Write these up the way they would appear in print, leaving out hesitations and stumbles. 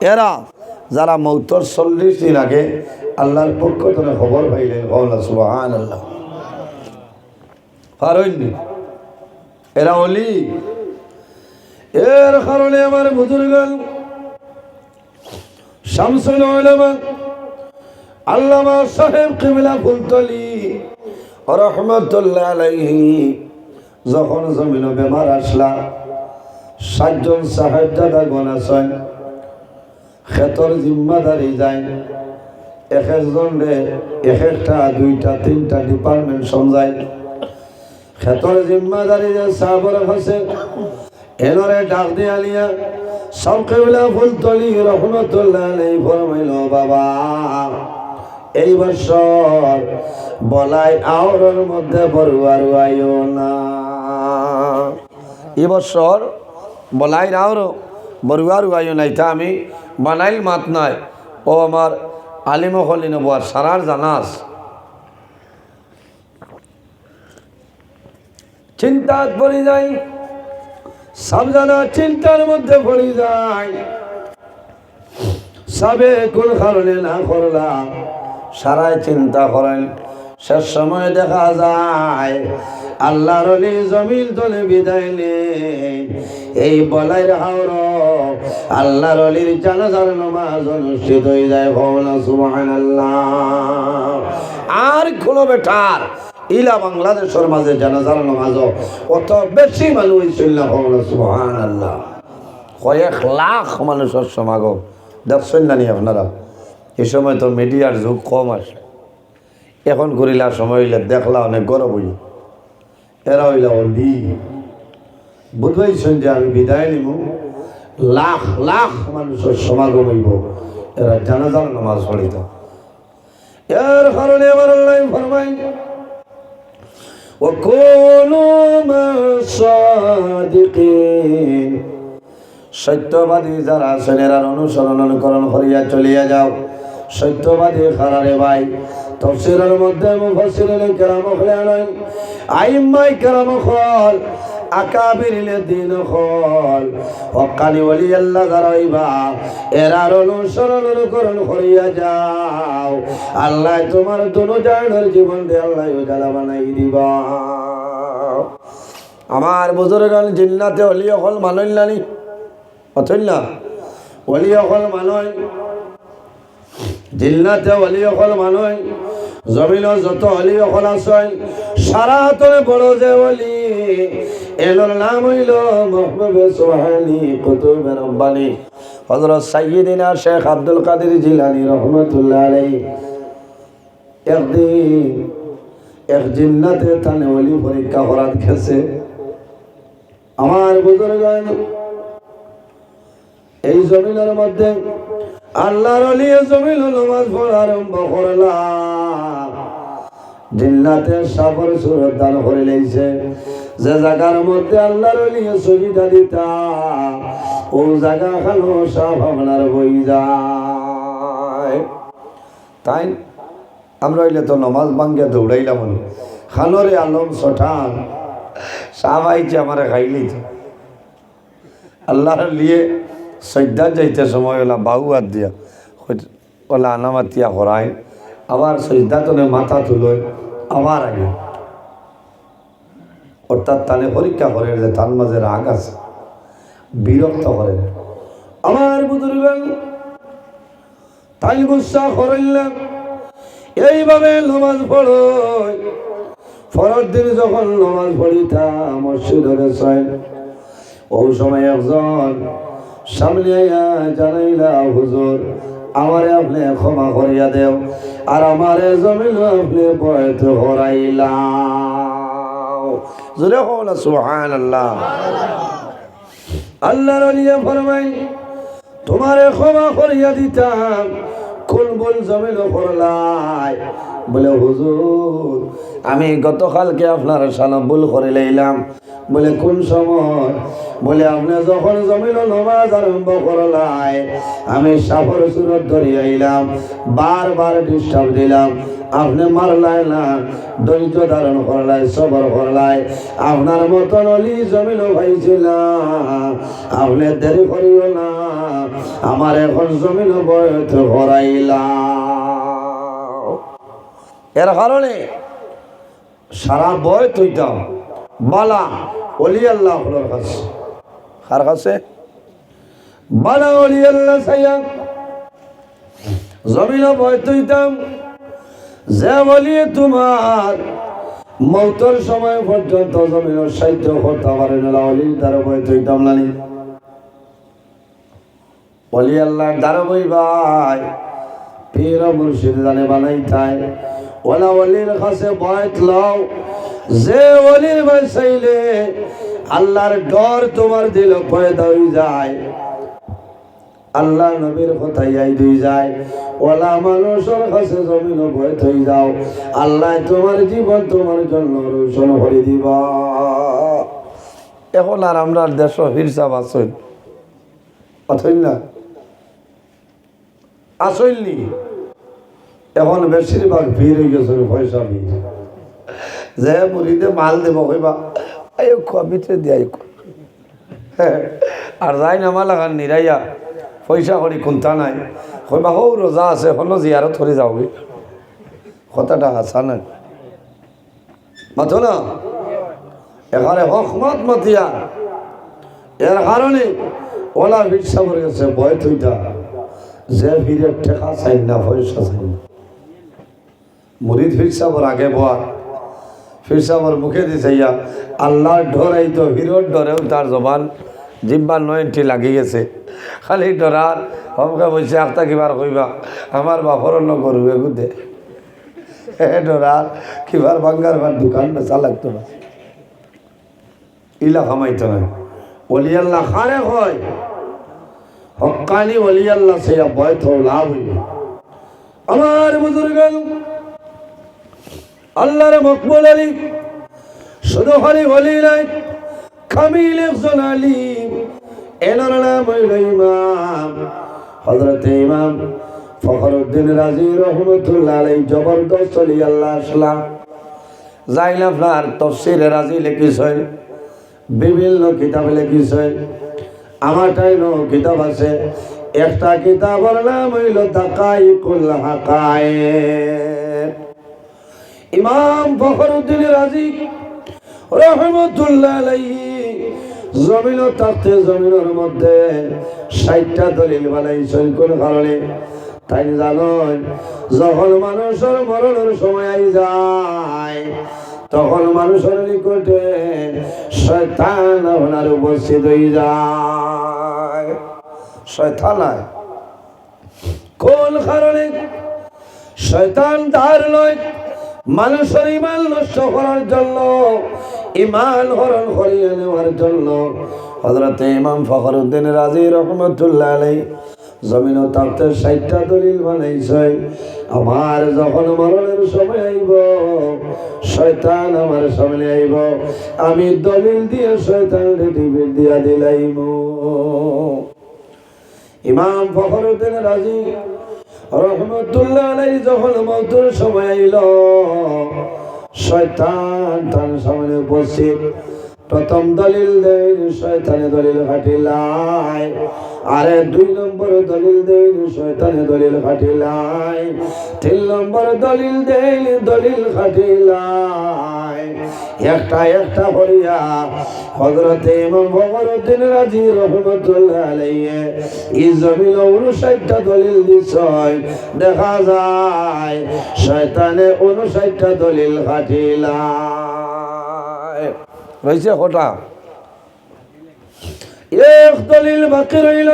এরা যারা মৌতর 40 দিন আগে আল্লাহর পক্ষ থেকে খবর পাইলেন, সুবহানাল্লাহ, পারইনি এরা ওলি। এর কারণে আমার বুজুর্গগণ শামসুল উলামা আল্লামা সাহেব কিবলা ফুলতলি রাহমাতুল্লাহ আলাইহি যখন জমিন বেমার আসলা, 60 জন সাহেব দাদা গনাছেন, খেতর জিম্মাদারি যায়, এক একজন এক একটা 2টা 3টা ডিপার্টমেন্ট সমঝায়। খেতর জিম্মাদারি যে সাহাবর আছে এনরে ডাক দিয়ে আলিয়া সব কিবলা ফুলতলি রাহমাতুল্লাহ আলাইহি ফরমাইল, বাবা এই বছর বলাই আওরের মধ্যে বড়ুয়ার আইও না, এই বছর বলাই আওর বড়ুয়ার আইও নাই। তা আমি বানাইল মাত নাই, ও আমার আলিম হলি নবুয়ার সারার জানাস। চিন্তাত পড়ে যায়, সব জানা চিন্তার মধ্যে পড়ে যায়, সবে কোন কারণে না করলাম সারাই চিন্তা করেন। শেষ সময় দেখা যায় আল্লাহর ওলি জমিন তলে বিদায় নেন। এই বলাইর হাওর আল্লাহর ওলির জানাজার নামাজ অনুষ্ঠিত হয়ে যায়, সুবহানাল্লাহ। আর কোনো বেটার ইলা বাংলাদেশের মাঝে জানাজার নামাজ অত বেশি মানুষ হইছিল, সুবহানাল্লাহ। কয়েক লাখ মানুষের সমাগম দেখছেন না নি আপনারা? এই সময় তো মিডিয়ার যুগ কম আসে, এখন করিলা সময় হইলে দেখলা অনেক গরব হইল। এরা হইলা অলি, বুঝবাইছেন যে আমি বিদায় নিব, লাখ লাখ মানুষের সমাগম হইব, এরা জানাজার নামাজ পড়িত। এর কারণে আমার আল্লাহ ফরমায়, ওয়াকুনু মা'আস-সাদিকিন, সত্যবাদী যারা আছেন এরা অনুসরণ অনুকরণ করিয়া চলিয়া যাও। সত্যবাদী খারারে ভাই তাফসীরের মধ্যে মুফাসসিরিনে কেরাম হলেন, আইম্মায়ে কেরাম হল, আকাবিরিনে দিন হল, হক্কানি ওলি আল্লাহ যারা হইবা এরার অনুসরণ অনুকরণ করিয়া যাও। আল্লাহ তোমার দুনো জাহানের জীবন দিয়ে আল্লাহ উজালা বানাই দিবা। আমার বুজুর্গগণ জিন্নাতে ওলি হল মানইল নানি অথইল না, ওলি হল মানই জিন্নাতে ওলি হল মানই। জমিনের যত ওলি হল আছেন সারা হাতরে বড় যে ওলি এর নাম হইল মাহবুবে সুবহানি কুতুবে রব্বানি হযরত সাইয়্যিদিনা শেখ আব্দুল কাদের জিলানী রাহমাতুল্লাহ আলাইহি। একদিন এক জিন্নাতে তানে ওলি পরীক্ষা করার গেছে। আমার বুজুর্গগণ এই জমিনের মধ্যে আল্লাহর ওলি জমিন নামাজ পড়া আরম্ভ করলা। জিন্নাতে সাফর সুরত দান করে লইছে, যে জায়গার মধ্যে আল্লাহর ওলি সুবিধা দিতা ও জায়গা খানো সব আপনার বই যায়। তাই আমরা হইলে তো নামাজ ভাঙ্গে দৌড়াইলাম, খানোরে আলম সঠান সাহাবাইছে আমার খাইলেই তো আল্লাহর লিয়ে সৈদ্যার যাইতে সময় ওলা বাহু হাত দিয়া ওলা আনামাতিয়া করায়, আবার সৈদ্যাতনে মাথা তুলোয়, আবার আগে অর্থাৎ তানে পরীক্ষা করে যে তার মাঝে রাগ আছে, বিরক্ত করে। আমার বুজুর্গগণ তাই গুসা করাইলাম, এইভাবে নামাজ পড়ো। ফরজ দিন যখন নামাজ পড়িতাম মসজিদে গেছেন, ওই সময় একজন সামনে জানাইলা, হুজুর আমারে আপনি ক্ষমা করিয়া দেও, আর আমারে জমিন আপনি বয়তে হরাইলা। জোরে কও না সুবহানাল্লাহ। আল্লাহর ওলি ফরমাই, তোমারে ক্ষমা করিয়া দিতাম, কোন বল জমিন করলাই, বলে হুজুর আমি গতকালকে আপনার সালাম ভুল করে লইলাম। বলে কোন সময়? বলে আপনি যখন জমিন নামাজ আরম্ভ করলাই আমি সাফর সুরত ধরে আইলাম, বারবার ডিস্টার্ব দিলাম, আপনি মারলাই না, ধৈর্য ধারণ করলাই, সবর করলাই। আপনার মতন অলি জমিন পাইছিলাম, আপনি দেরি করিও না, আমার এখন জমিন বয়স করাইলাম। এর কারণে সারা বয় তুইতাম বালা অলি আল্লাহ কাছে। কার কাছে? বালা অলি আল্লাহ সাইয়া জমিন বয় তুইতাম। যে বলি তোমার মৌতর সময় পর্যন্ত জমিনের সাহিত্য করতে পারে না, অলির দ্বারা বই তুইতাম নানি। অলি আল্লাহর দ্বারা বই ভাই পীর মুর্শিদ জানে বানাই তাই ওলা অলির কাছে বয়ত লও। যে অলির বই চাইলে আল্লাহর ডর তোমার দিল পয়দা হয়ে যায়, আল্লাহ নবীর কথাই আই দুই যায়। ওলা মানুষের কাছে জমিন বই থই যাও, আল্লাহ তোমার জীবন তোমার জন্য রোশন করে দিবা। এখন আর আমরা দেশ হিরসাব আসল অথই না আসলনি, এখন বেশিরভাগ ভিড় হয়ে গেছে পয়সা ভিড়। যে মুড়িতে মাল দেব কইবা আয় ভিতরে দিয়ে আর যাই নামা লাগান নিরাইয়া পয়সা করি কোনটা নাই কইবা হৌ রোজা আছে হলো জিয়ারত করে যাওগে। কথাটা হাসা নাই মাথো না, এখানে হকমত মতিয়া। এর কারণে ওলা ভিড়সা করে গেছে বয় তুইটা। যে ভিড়ের টেকা চাই না, পয়সা চাই না, মুরিদ ফিরসাবর আগে বয়া ফিরসাবর মুখে দিছাইয়া আল্লাহর ডরাই তো হিরোর ডরেও তার জবান জিব্বার নয়নটি লাগি গেছে। খালি ডরার হমকা বলছে আখতা কিবার কইবা আমার বাপর অন্য করবে গুদে ডরার কিবার বাঙ্গার বার দোকান বেচা লাগতো না, ইলা খামাইতো না। অলি আল্লাহ খারে হয় হক্কানি অলি আল্লাহ সে বয় তো লাভ হইল। আমার বুজুর্গ আল্লাহর মকবুল আলী শুধু খালি বলি নাই, কামিল একজন আলিম। এনার নাম হইল ইমাম হযরত ইমাম ফখরুদ্দিন রাজি রহমতুল্লাহ আলাইহি। জবরদস্ত অলি আল্লাহ আসলাম যাইলে আপনার তফসিরে রাজি লিখিছেন, বিভিন্ন কিতাব লিখিছেন। আমার টাইনো কিতাব আছে, একটা কিতাবের নাম হইল দাকাইকুল হাকায়েক। ইমাম ফখরুদ্দিন রাজি রহমতুল্লাহ আলাইহি জমিন থাকতে জমিনের মধ্যে 60টা দলিল বানাইছেন। কোন কারণে? তাই জানেন যখন মানুষের মরণের সময় আই যায় তখন মানুষের নিকটে শয়তান আপনার উপস্থিত হয়ে যায়। শয়তান আয় কোন কারণে? শয়তান ধার লয় মানুষের ইমান নষ্ট করার জন্য, ইমান হরণ করিয়ে নেওয়ার জন্য। হযরত ইমাম ফখরুদ্দিন রাজি রহমতুল্লাহ আলাইহি জমিন থাকতে 60টা দলিল বানাইছে। আমার যখন মরণের সময় আইব শয়তান আমার সামনে আইব, আমি দলিল দিয়ে শয়তানকে টিপিট দিয়া দিলাইব। ইমাম ফখরুদ্দিন রাজি রহমতুল্লাহ আলাইহি যখন মওতের সময় আইল শয়তান তার সামনে উপস্থিত। প্রথম দলিল দেন শয়তানে দলিল খাটিলাই, আরে 2 নম্বর দলিল দেন শয়তানে দলিল খাটিলাই, 3 নম্বর দলিল দেন দলিল খাটিলাই। একটা একটা করিয়া হযরত ইমাম ফখরুদ্দিন রাজি রহমতুল্লাহ আলাইহি এই জমিন 59টা দলিল দিছয়। দেখা যায় শয়তানে 59টা দলিল খাটিলাই। রয়েছে কটা? এক দলিল বাকি রইল।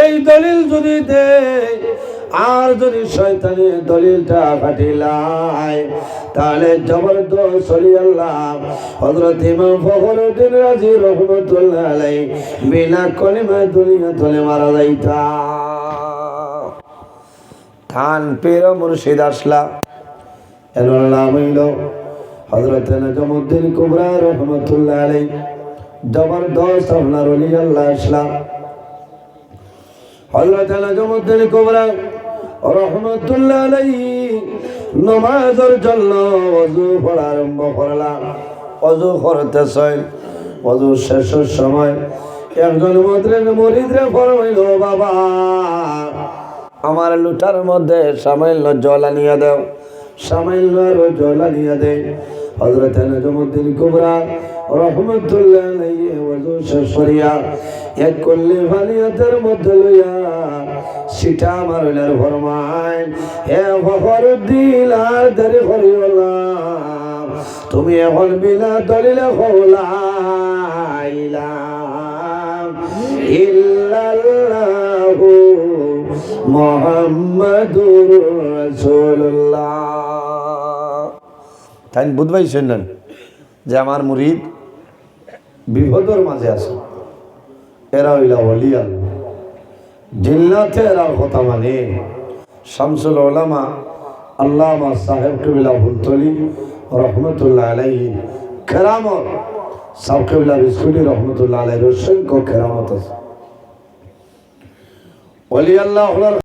এই দলিল যদি দে আর যদি শয়তানের দলিলটা কাটিলাই তাহলে জবরদস্ত অলি আল্লাহ হযরত ইমাম ফখরুদ্দিন রাজি রহমতুল্লাহ আলাইহি বিনা কলিমায় দুনিয়া তলে মারা যাইতা। থান পীর মুর্শিদ আসলা এনার নাম হইল হযরত নজমুদ্দিন কুবরা রহমাতুল্লাহ আলাইহি। জবরদস্ত আপনার ওলি আল্লাহ ইসলাম হযরত নজমুদ্দিন কুবরা রহমাতুল্লাহ আলাইহি নামাজের জন্য ওযু পড়া আরম্ভ করলাম। ওযু করতেছেন, ওযু শেষের সময় একজন মুরিদরে ফরমাইল, বাবা আমার লুটার মধ্যে সামান্য জল আনিয়া দাও, সামান্য আরো জল আনিয়া দেয়। হযরত নজমুদ্দিন কুবরা রহমাতুল্লাহ আলাইহি ওযু শেষ করিয়া এক কল্লি ফানিয়াতের মধ্যে লইয়া সিটা মারলের ফরমায়, হে ফখরুদ্দিন আর দেরি করিও না, তুমি এখন বিনা দলিলে কওলা ইল্লাল্লাহু মুহাম্মাদুর রাসূলুল্লাহ। তাই বুঝবাইছেন না যে আমার মুরিদ বিপদের মাঝে আছে, এরা হইলা ওলি আল্লাহ, জিন্নাতে এরা কথা মানে। শামসুল উলামা আল্লামা সাহেব কিবলা ফুলতলি রহমতুল্লাহ আলাইহি কেরামত, সাহেব কিবলা বিস্কুটি রহমতুল্লাহ আলাইহির অসংখ্য কেরামত আছে। ওলি আল্লাহ